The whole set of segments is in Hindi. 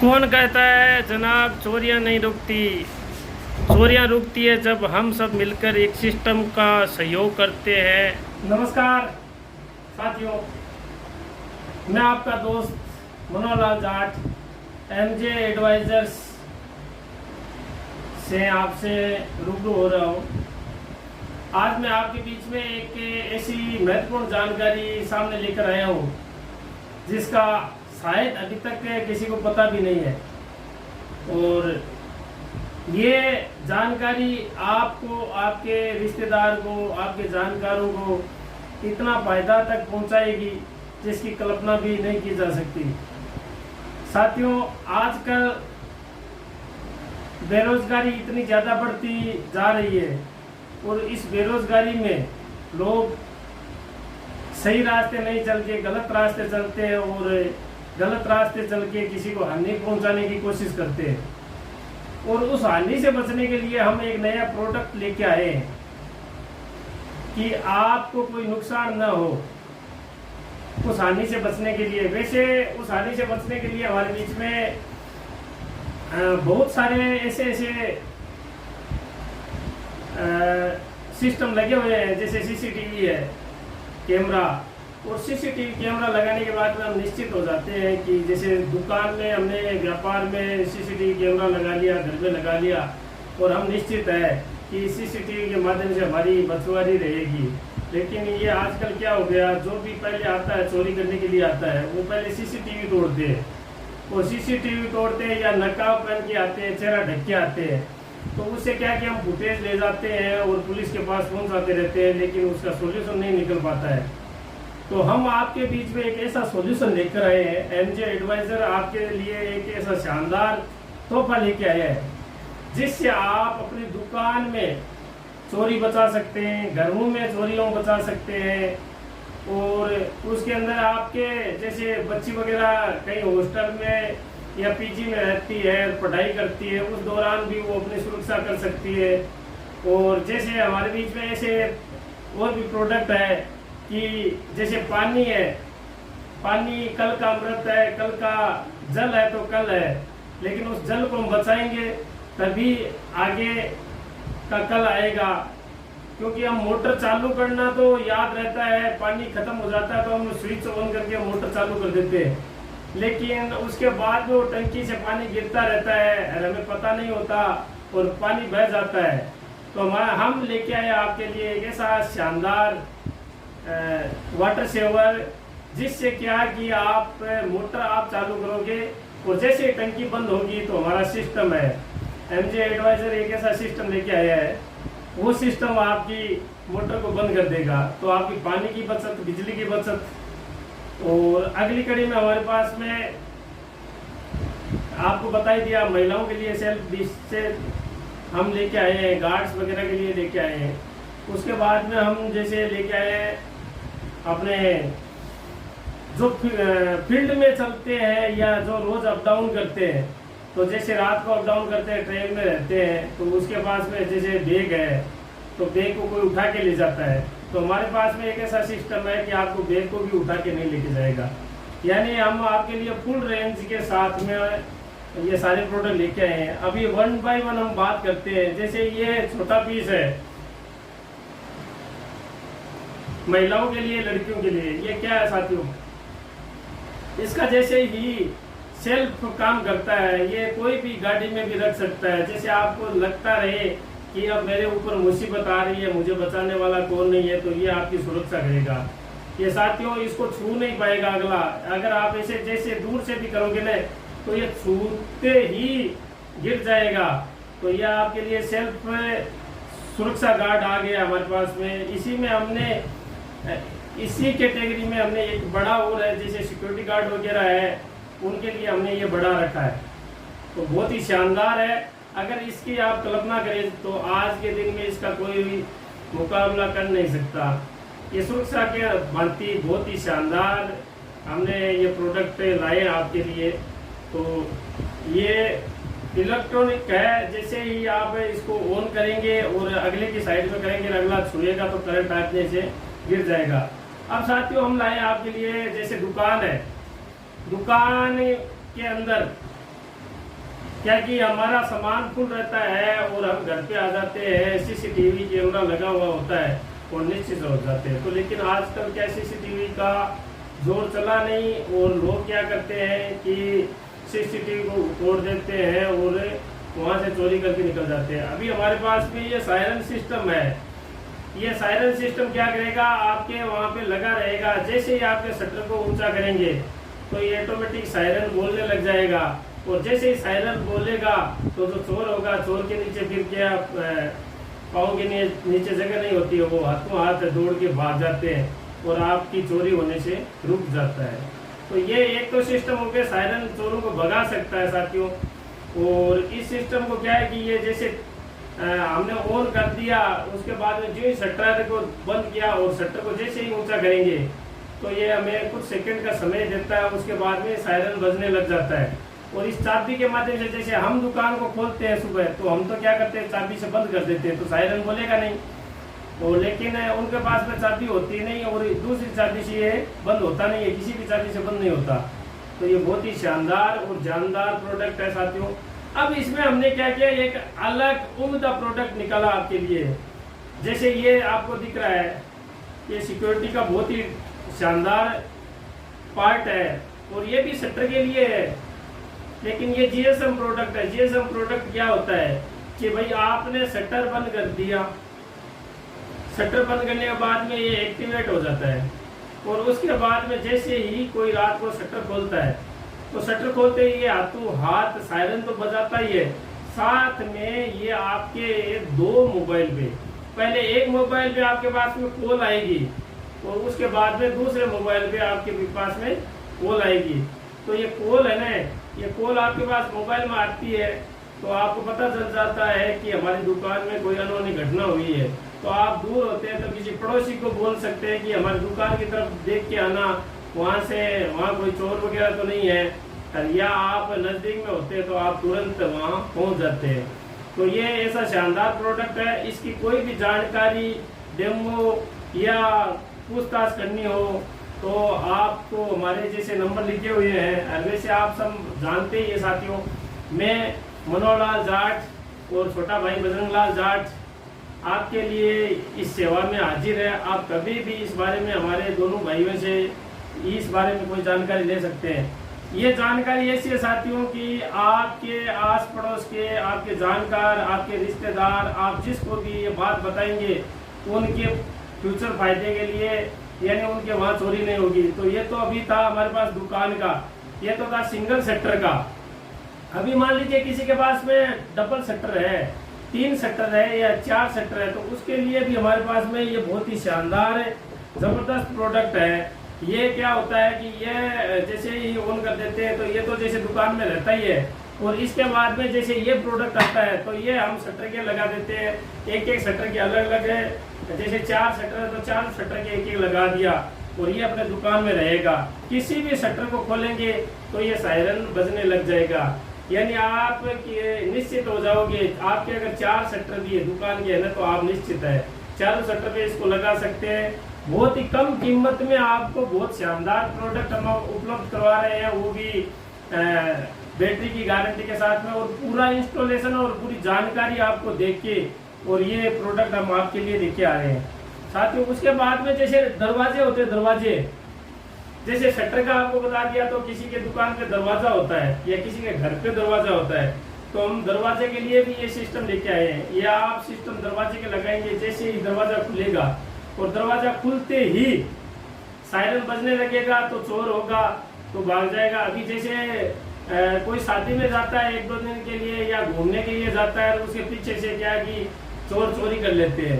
कौन कहता है जनाब चोरियां नहीं रुकती। चोरियां रुकती है जब हम सब मिलकर एक सिस्टम का सहयोग करते हैं। नमस्कार साथियों, मैं आपका दोस्त मनोहर जाट एमजे एडवाइजर्स से आपसे रूबरू हो रहा हूँ। आज मैं आपके बीच में एक ऐसी महत्वपूर्ण जानकारी सामने लेकर आया हूँ जिसका शायद अभी तक किसी को पता भी नहीं है, और ये जानकारी आपको, आपके रिश्तेदार को, आपके जानकारों को इतना फायदा तक पहुंचाएगी जिसकी कल्पना भी नहीं की जा सकती। साथियों, आजकल बेरोजगारी इतनी ज़्यादा बढ़ती जा रही है और इस बेरोजगारी में लोग सही रास्ते नहीं चल के गलत रास्ते चलते हैं और गलत रास्ते चल के किसी को हानि पहुंचाने की कोशिश करते हैं। और उस हानि से बचने के लिए हम एक नया प्रोडक्ट लेके आए हैं कि आपको कोई नुकसान ना हो उस हानि से बचने के लिए। वैसे उस हानि से बचने के लिए हमारे बीच में बहुत सारे ऐसे सिस्टम लगे हुए हैं, जैसे सीसीटीवी है, कैमरा। और सीसीटीवी कैमरा लगाने के बाद में हम निश्चित हो जाते हैं कि जैसे दुकान में हमने व्यापार में सीसीटीवी कैमरा लगा लिया, घर में लगा लिया, और हम निश्चित है कि सीसीटीवी के माध्यम से हमारी बचवारी रहेगी। लेकिन ये आजकल क्या हो गया, जो भी पहले आता है चोरी करने के लिए आता है वो पहले सीसीटीवी तोड़ते हैं, और सीसीटीवी तोड़ते हैं या नकाब पहन के आते हैं, चेहरा ढक के आते हैं। तो उससे क्या कि हम फुटेज ले जाते हैं और पुलिस के पास पहुंचाते रहते हैं, लेकिन उसका सोल्यूशन नहीं निकल पाता है। तो हम आपके बीच में एक ऐसा सॉल्यूशन लेकर आए हैं। एमजे एडवाइजर आपके लिए एक ऐसा शानदार तोहफा लेके आया है जिससे आप अपनी दुकान में चोरी बचा सकते हैं, घरों में चोरियों बचा सकते हैं। और उसके अंदर आपके जैसे बच्ची वगैरह कहीं हॉस्टल में या पीजी में रहती है, पढ़ाई करती है, उस दौरान भी वो अपनी सुरक्षा कर सकती है। और जैसे हमारे बीच में ऐसे और भी प्रोडक्ट है कि जैसे पानी है, पानी कल का अमृत है, कल का जल है तो कल है, लेकिन उस जल को हम बचाएंगे तभी आगे का कल आएगा। क्योंकि हम मोटर चालू करना तो याद रहता है, पानी खत्म हो जाता है तो हम स्विच ऑन करके मोटर चालू कर देते हैं, लेकिन उसके बाद में वो टंकी से पानी गिरता रहता है और हमें पता नहीं होता और पानी बह जाता है। तो हम लेके आए आपके लिए एक ऐसा शानदार वाटर सेवर, जिससे क्या कि आप मोटर आप चालू करोगे और जैसे टंकी बंद होगी तो हमारा सिस्टम है, एमजे एडवाइजर एक ऐसा सिस्टम लेके आया है, वो सिस्टम आपकी मोटर को बंद कर देगा। तो आपकी पानी की बचत, बिजली की बचत। और अगली कड़ी में हमारे पास में आपको बता ही दिया, महिलाओं के लिए सेल्फ डिश से हम लेके आए हैं, गार्ड्स वगैरह के लिए लेके आए हैं। उसके बाद में हम जैसे लेके आए हैं अपने जो फील्ड में चलते हैं या जो रोज अप डाउन करते हैं, तो जैसे रात को अप डाउन करते हैं, ट्रेन में रहते हैं, तो उसके पास में जैसे बैग है तो बैग को कोई उठा के ले जाता है, तो हमारे पास में एक ऐसा सिस्टम है कि आपको बैग को भी उठा के नहीं लेके जाएगा। यानी हम आपके लिए फुल रेंज के साथ में ये सारे प्रोडक्ट लेके आए हैं। अभी 1 बाय 1 हम बात करते हैं। जैसे ये छोटा पीस है महिलाओं के लिए, लड़कियों के लिए, ये क्या है साथियों, इसका जैसे ही सेल्फ काम करता है, ये कोई भी गाड़ी में भी रख सकता है। जैसे आपको लगता रहे कि अब मेरे ऊपर मुसीबत आ रही है, मुझे बचाने वाला कौन नहीं है, तो ये आपकी सुरक्षा करेगा। ये साथियों इसको छू नहीं पाएगा अगला। अगर आप ऐसे जैसे दूर से भी करोगे ना तो ये छूते ही गिर जाएगा। तो ये आपके लिए सेल्फ सुरक्षा गार्ड आ गया हमारे पास में। इसी में हमने, इसी कैटेगरी में हमने एक बड़ा और है, जैसे सिक्योरिटी गार्ड वगैरह है उनके लिए हमने ये बड़ा रखा है। तो बहुत ही शानदार है। अगर इसकी आप कल्पना करें तो आज के दिन में इसका कोई भी मुकाबला कर नहीं सकता। ये सुरक्षा के भांति बहुत ही शानदार हमने ये प्रोडक्ट लाए आपके लिए। तो ये इलेक्ट्रॉनिक है, जैसे ही आप इसको ऑन करेंगे और अगले की साइड में करेंगे, अगला छुएगा तो करंट आने से गिर जाएगा। अब साथियों हम लाए आपके लिए, जैसे दुकान है, दुकान के अंदर क्या कि हमारा सामान फुल रहता है और हम घर पे आ जाते हैं, सीसीटीवी कैमरा लगा हुआ होता है और निश्चित हो जाते हैं। तो लेकिन आजकल क्या सीसीटीवी का जोर चला नहीं और लोग क्या करते हैं कि सीसीटीवी को तोड़ देते हैं और वहाँ से चोरी करके निकल जाते हैं। अभी हमारे पास में ये सायरन सिस्टम है। ये सायरन सिस्टम क्या करेगा, आपके वहाँ पे लगा रहेगा। जैसे ही आपके शटर को ऊंचा करेंगे तो ये ऑटोमेटिक सायरन बोलने लग जाएगा और जैसे ही सायरन बोलेगा तो जो चोर होगा, चोर के नीचे फिर क्या पाँव के नीचे जगह नहीं होती है, वो हाथों हाथ दौड़ के भाग जाते हैं और आपकी चोरी होने से रुक जाता है। तो ये एक तो सिस्टम हो गया, सायरन चोरों को भगा सकता है साथियों। और इस सिस्टम को क्या है कि ये जैसे हमने ऑन कर दिया, उसके बाद में जो ही शटर को बंद किया और शटर को जैसे ही ऊंचा करेंगे तो ये हमें कुछ सेकंड का समय देता है, उसके बाद में सायरन बजने लग जाता है। और इस चाबी के माध्यम से जैसे हम दुकान को खोलते हैं सुबह, तो हम तो क्या करते हैं, चाबी से बंद कर देते हैं, तो सायरन बोलेगा नहीं। और लेकिन उनके पास में चाबी होती नहीं और दूसरी चाबी से ये बंद होता नहीं है, किसी भी चाबी से बंद नहीं होता। तो ये बहुत ही शानदार और जानदार प्रोडक्ट है साथियों। अब इसमें हमने क्या किया, एक अलग उम्दा प्रोडक्ट निकाला आपके लिए। जैसे ये आपको दिख रहा है, ये सिक्योरिटी का बहुत ही शानदार पार्ट है और ये भी शटर के लिए है, लेकिन ये जीएसएम प्रोडक्ट है। जीएसएम प्रोडक्ट क्या होता है कि भाई आपने शटर बंद कर दिया, शटर बंद करने के बाद में ये एक्टिवेट हो जाता है और उसके बाद में जैसे ही कोई रात को शटर खोलता है तो शटर खोलते ही ये हाथों हाथ सायरन तो बजाता ही है, साथ में ये आपके दो मोबाइल पे, पहले एक मोबाइल पे आपके पास में कॉल आएगी और उसके बाद में दूसरे मोबाइल पे आपके पास में कॉल आएगी। तो ये कॉल है ना, ये कॉल आपके पास मोबाइल में आती है तो आपको पता चल जाता है कि हमारी दुकान में कोई अनहोनी घटना हुई है। तो आप दूर होते हैं तो किसी पड़ोसी को बोल सकते हैं कि हमारी दुकान की तरफ देख के आना, वहाँ कोई चोर वगैरह तो नहीं है। या आप नज़दीक में होते हैं तो आप तुरंत वहाँ पहुँच जाते हैं। तो ये ऐसा शानदार प्रोडक्ट है। इसकी कोई भी जानकारी, डेमो या पूछताछ करनी हो तो आपको हमारे जैसे नंबर लिखे हुए हैं। वैसे आप सब जानते ही है साथियों, मैं मनोहर लाल जाट और छोटा भाई बजरंग लाल जाट आपके लिए इस सेवा में हाजिर है। आप कभी भी इस बारे में हमारे दोनों भाइयों से इस बारे में कोई जानकारी ले सकते हैं। ये जानकारी ऐसी है साथियों कि आपके आस पड़ोस के, आपके जानकार, आपके रिश्तेदार, आप जिसको भी ये बात बताएंगे उनके फ्यूचर फायदे के लिए, यानी उनके वहाँ चोरी नहीं होगी। तो ये तो अभी था हमारे पास दुकान का, ये तो था सिंगल सेक्टर का। अभी मान लीजिए किसी के पास में डबल सेक्टर है, 3 सेक्टर है या 4 सेक्टर है, तो उसके लिए भी हमारे पास में ये बहुत ही शानदार जबरदस्त प्रोडक्ट है। ये क्या होता है कि ये जैसे ही ऑन कर देते हैं तो ये तो जैसे दुकान में रहता ही है और इसके बाद में जैसे ये प्रोडक्ट आता है तो ये हम शटर के लगा देते हैं। एक एक शटर के अलग अलग है, जैसे 4 शटर है तो 4 शटर के एक एक लगा दिया और ये अपने दुकान में रहेगा। किसी भी शटर को खोलेंगे तो ये सायरन बजने लग जाएगा, यानी आप निश्चित हो जाओगे। आपके अगर 4 शटर भी है दुकान के है ना, तो आप निश्चित है चारों शटर पे इसको लगा सकते हैं। बहुत ही कम कीमत में आपको बहुत शानदार प्रोडक्ट हम उपलब्ध करवा रहे हैं, वो भी बैटरी की गारंटी के साथ में, और पूरा इंस्टॉलेशन और पूरी जानकारी आपको देख के और ये प्रोडक्ट हम आपके लिए लेके आ रहे हैं साथियों। उसके बाद में जैसे दरवाजे होते हैं, दरवाजे जैसे शटर का आपको बता दिया, तो किसी के दुकान पे दरवाजा होता है या किसी के घर पे दरवाजा होता है, तो हम दरवाजे के लिए भी ये सिस्टम लेके आए हैं। या आप सिस्टम दरवाजे के लगाएंगे, जैसे ही दरवाजा खुलेगा और दरवाजा खुलते ही सायरन बजने लगेगा तो चोर होगा तो भाग जाएगा। अभी जैसे कोई शादी में जाता है 1-2 दिन के लिए या घूमने के लिए जाता है, उसके पीछे से क्या कि चोर चोरी कर लेते हैं,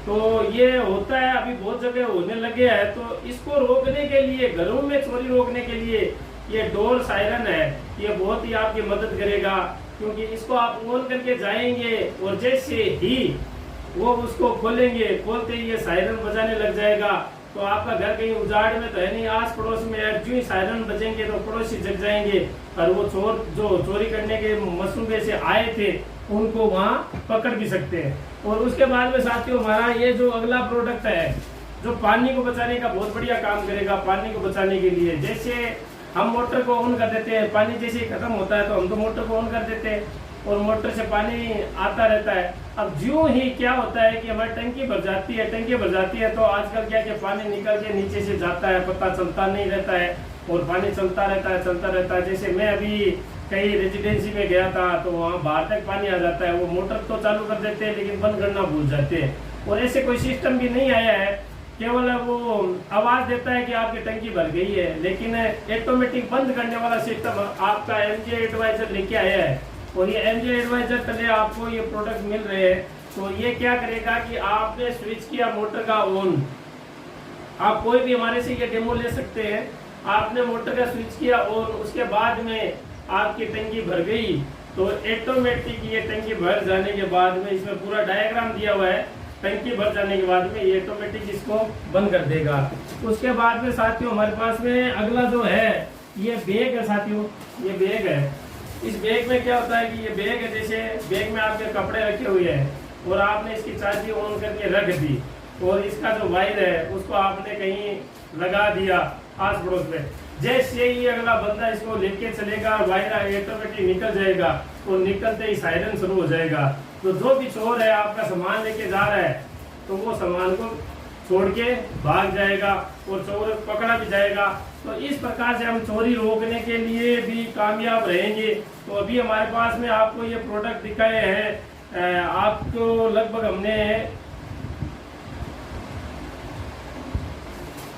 तो ये होता है। अभी बहुत जगह होने लगे हैं, तो इसको रोकने के लिए, घरों में चोरी रोकने के लिए ये डोर सायरन है, ये बहुत ही आपकी मदद करेगा। क्योंकि इसको आप ऑन करके जाएंगे और जैसे ही वो उसको खोलेंगे, खोलते ही ये सायरन बजाने लग जाएगा। तो आपका घर कहीं उजाड़ में तो है नहीं, आस पड़ोस में जो ही सायरन बजेंगे तो पड़ोसी जग जाएंगे और वो चोर जो चोरी करने के मसरूबे से आए थे उनको वहाँ पकड़ भी सकते हैं। और उसके बाद में साथियों हमारा ये जो अगला प्रोडक्ट है जो पानी को बचाने का बहुत बढ़िया काम करेगा। पानी को बचाने के लिए जैसे हम मोटर को ऑन कर देते हैं, पानी जैसे ही खत्म होता है तो हम तो मोटर को ऑन कर देते हैं और मोटर से पानी आता रहता है। अब ज्यों ही क्या होता है कि हमारी टंकी भर जाती है, टंकी भर जाती है तो आजकल क्या कि पानी निकल के नीचे से जाता है, पता चलता नहीं रहता है और पानी चलता रहता है। जैसे मैं अभी कहीं रेजिडेंसी में गया था तो वहाँ बाहर तक पानी आ जाता है, वो मोटर तो चालू कर देते हैं लेकिन बंद करना भूल जाते हैं। और ऐसे कोई सिस्टम भी नहीं आया है, केवल वो आवाज़ देता है कि आपकी टंकी भर गई है, लेकिन ऑटोमेटिक बंद करने वाला सिस्टम आपका एमजे एडवाइजर लेके आया है। और ये एमजे एडवाइजर तले आपको ये प्रोडक्ट मिल रहे हैं। तो ये क्या करेगा कि आपने स्विच किया मोटर का ऑन, आप कोई भी हमारे से ये डेमो ले सकते हैं। आपने मोटर का स्विच किया और उसके बाद में आपकी टंकी भर गई तो ऑटोमेटिक ये टंकी भर जाने के बाद में, इसमें पूरा डायग्राम दिया हुआ है, टंकी भर जाने के बाद में ये ऑटोमेटिक इसको बंद कर देगा। उसके बाद में साथियों हमारे पास में अगला जो है ये बैग है साथियों, ये बैग है। इस बैग में क्या होता है कि ये बैग है, जैसे बैग में आपके कपड़े रखे हुए हैं और आपने इसकी चाबी ऑन करके रख दी और इसका जो वायर है उसको आपने कहीं लगा दिया आस पड़ोस में। जैसे ही अगला बंदा इसको लेके चलेगा वायर ऑटोमेटिक निकल जाएगा और निकलते ही सायरन शुरू हो जाएगा। तो जो भी चोर है आपका सामान लेके जा रहा है तो वो सामान को छोड़ के भाग जाएगा और चोर पकड़ा भी जाएगा। तो इस प्रकार से हम चोरी रोकने के लिए भी कामयाब रहेंगे। तो अभी हमारे पास में आपको ये प्रोडक्ट दिखाए हैं, आपको लगभग हमने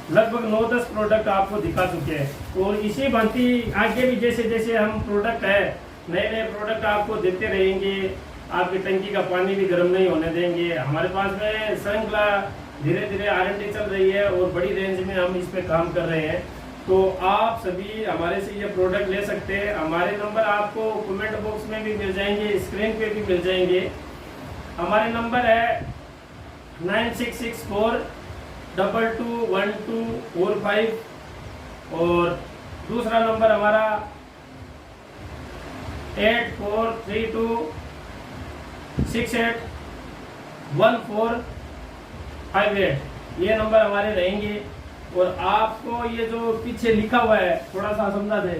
9-10 प्रोडक्ट आपको दिखा चुके हैं और इसी भांति आगे भी जैसे जैसे हम प्रोडक्ट है नए प्रोडक्ट आपको देते रहेंगे। आपकी टंकी का पानी भी गर्म नहीं होने देंगे। हमारे पास में श्रृंखला धीरे धीरे R&D चल रही है और बड़ी रेंज में हम इस पे काम कर रहे हैं। तो आप सभी हमारे से ये प्रोडक्ट ले सकते हैं। हमारे नंबर आपको कमेंट बॉक्स में भी मिल जाएंगे, स्क्रीन पे भी मिल जाएंगे। हमारे नंबर है 9664221245 और दूसरा नंबर हमारा 8432681458। ये नंबर हमारे रहेंगे। और आपको ये जो पीछे लिखा हुआ है थोड़ा सा समझा दे,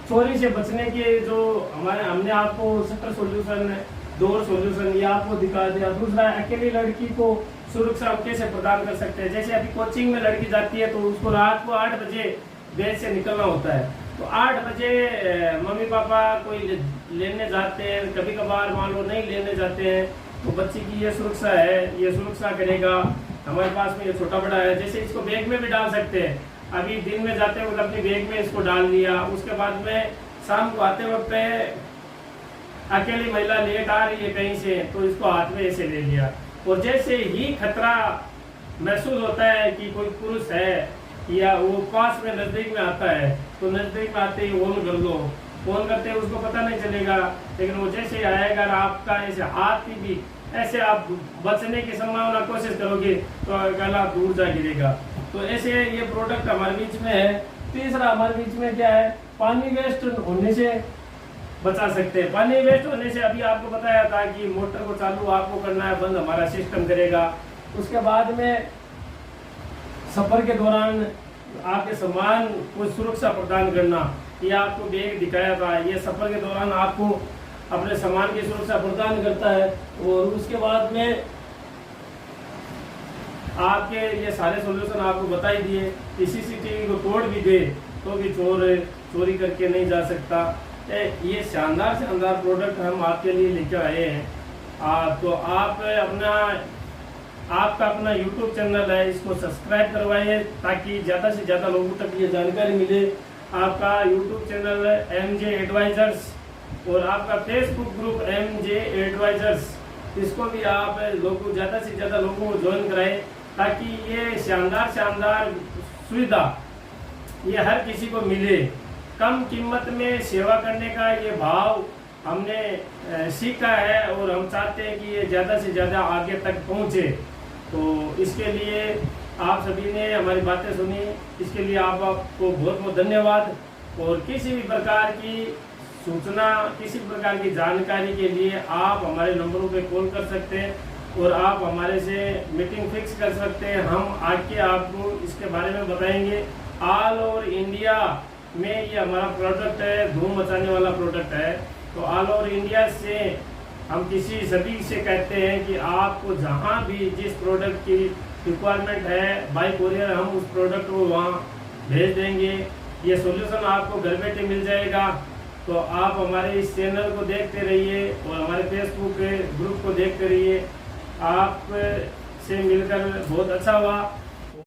चोरी से बचने के जो हमने आपको शटर सॉल्यूशन, डोर सॉल्यूशन ये आपको दिखा दिया। दूसरा, अकेली लड़की को सुरक्षा कैसे प्रदान कर सकते हैं। जैसे अभी कोचिंग में लड़की जाती है तो उसको रात को 8 बजे बेड से निकलना होता है, तो 8 बजे मम्मी पापा कोई लेने जाते हैं, कभी कभार मान लो नहीं लेने जाते हैं, तो बच्ची की ये सुरक्षा है, ये सुरक्षा करेगा। हमारे पास में ये छोटा बड़ा है, जैसे इसको बैग में भी डाल सकते हैं। अभी दिन में जाते वक्त अपनी बैग में इसको डाल लिया, उसके बाद में शाम को आते वक्त अकेली महिला लेट आ रही है कहीं से तो इसको हाथ में ऐसे ले लिया। और जैसे ही खतरा महसूस होता है कि कोई पुरुष है या वो पास में नजदीक में आता है तो नजदीक में आते ही ऑन कर दो। ऑन करते उसको पता नहीं चलेगा, लेकिन वो जैसे ही आएगा आपका ऐसे हाथ भी ऐसे आप बचने की संभावना कोशिश करोगे तो गला दूर जा गिरेगा। तो ऐसे ये प्रोडक्ट हमारे बीच में है। तीसरा हमारे बीच में क्या है, पानी वेस्ट होने से बचा सकते हैं। पानी वेस्ट होने से अभी आपको बताया था कि मोटर को चालू आपको करना है, बंद हमारा सिस्टम करेगा। उसके बाद में सफर के दौरान आपके सामान को सुरक्षा प्रदान करना, ये आपको बैग दिखाया था, ये सफर के दौरान आपको अपने सामान की सुरक्षा प्रदान करता है। और उसके बाद में आपके ये सारे सॉल्यूशन आपको बता ही दिए। CCTV को तोड़ भी दे तो भी चोर चोरी करके नहीं जा सकता। ये शानदार प्रोडक्ट हम आपके लिए लेकर आए हैं। तो आप आपका अपना YouTube चैनल है, इसको सब्सक्राइब करवाइए ताकि ज़्यादा से ज़्यादा लोगों तक ये जानकारी मिले। आपका YouTube चैनल है MJ एडवाइजर्स और आपका फेसबुक ग्रुप MJ एडवाइजर्स, इसको भी आप लोगों ज़्यादा से ज़्यादा लोगों को ज्वाइन कराएं ताकि ये शानदार सुविधा ये हर किसी को मिले। कम कीमत में सेवा करने का ये भाव हमने सीखा है और हम चाहते हैं कि ये ज़्यादा से ज़्यादा आगे तक पहुँचे। तो इसके लिए आप सभी ने हमारी बातें सुनी, इसके लिए आपको बहुत बहुत धन्यवाद। और किसी भी प्रकार की सूचना, किसी प्रकार की जानकारी के लिए आप हमारे नंबरों पे कॉल कर सकते हैं और आप हमारे से मीटिंग फिक्स कर सकते हैं। हम आके आपको इसके बारे में बताएंगे। ऑल ओवर इंडिया में ये हमारा प्रोडक्ट है, धूम मचाने वाला प्रोडक्ट है। तो ऑल ओवर इंडिया से हम सभी से कहते हैं कि आपको जहाँ भी जिस प्रोडक्ट की रिक्वायरमेंट है बाय कोरियर हम उस प्रोडक्ट को वहाँ भेज देंगे। ये सॉल्यूशन आपको घर बैठे मिल जाएगा। तो आप हमारे इस चैनल को देखते रहिए और हमारे फेसबुक ग्रुप को देखते रहिए। आप से मिलकर बहुत अच्छा हुआ।